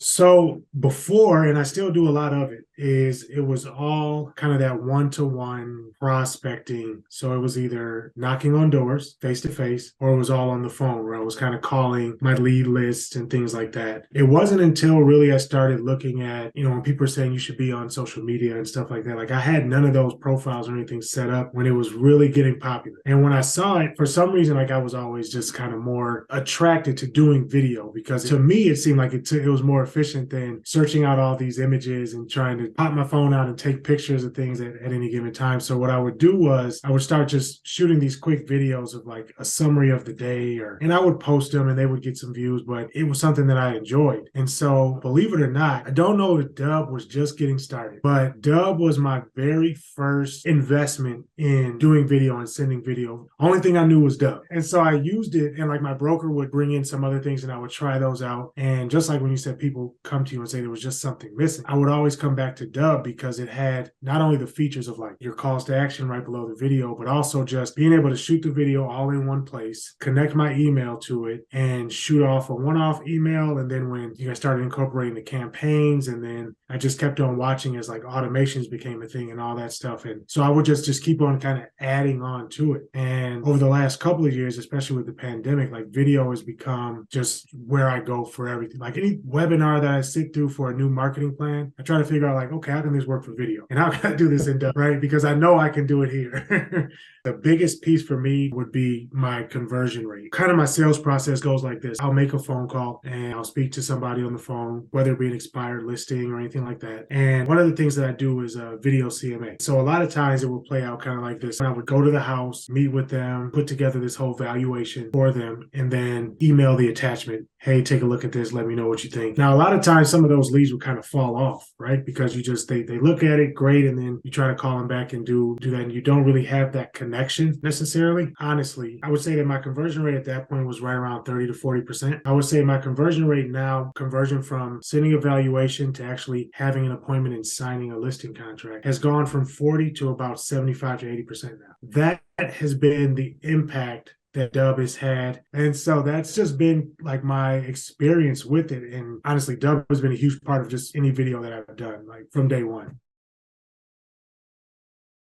So before, and I still do a lot of it, is it was all kind of that one-to-one prospecting. So it was either knocking on doors face to face, or it was all on the phone where I was kind of calling my lead lists and things like that. It wasn't until really I started looking at, when people are saying you should be on social media and stuff like that, like I had none of those profiles or anything set up when it was really getting popular. And when I saw it, for some reason, like I was always just kind of more attracted to doing video because to me, it seemed like it was more efficient than searching out all these images and trying to pop my phone out and take pictures of things at any given time. So what I would do was I would start just shooting these quick videos of like a summary of the day, and I would post them and they would get some views, but it was something that I enjoyed. And so believe it or not, I don't know if Dubb was just getting started, but Dubb was my very first investment in doing video and sending video. Only thing I knew was Dubb. And so I used it, and like my broker would bring in some other things and I would try those out. And just like when you said people come to you and say there was just something missing, I would always come back to Dubb because it had not only the features of like your calls to action right below the video, but also just being able to shoot the video all in one place, connect my email to it, and shoot off a one-off email. And then when you guys started incorporating the campaigns, and then I just kept on watching as like automations became a thing and all that stuff. And so I would just keep on kind of adding on to it. And over the last couple of years, especially with the pandemic, like video has become just where I go for everything. Like any webinar that I sit through for a new marketing plan, I try to figure out like, okay, how can this work for video? And how can I do this in Dubb, right? Because I know I can do it here. The biggest piece for me would be my conversion rate. Kind of my sales process goes like this. I'll make a phone call and I'll speak to somebody on the phone, whether it be an expired listing or anything like that. And one of the things that I do is a video CMA. So a lot of times it will play out kind of like this. I would go to the house, meet with them, put together this whole valuation for them, and then email the attachment. Hey, take a look at this. Let me know what you think. Now, a lot of times some of those leads would kind of fall off, right? Because you just, they look at it, great, and then you try to call them back and do that, and you don't really have that connection necessarily. Honestly, I would say that my conversion rate at that point was right around 30 to 40%. I would say my conversion rate now, conversion from sending a valuation to actually having an appointment and signing a listing contract, has gone from 40 to about 75 to 80% now. That has been the impact that Dubb has had. And so that's just been like my experience with it. And honestly, Dubb has been a huge part of just any video that I've done, like from day one.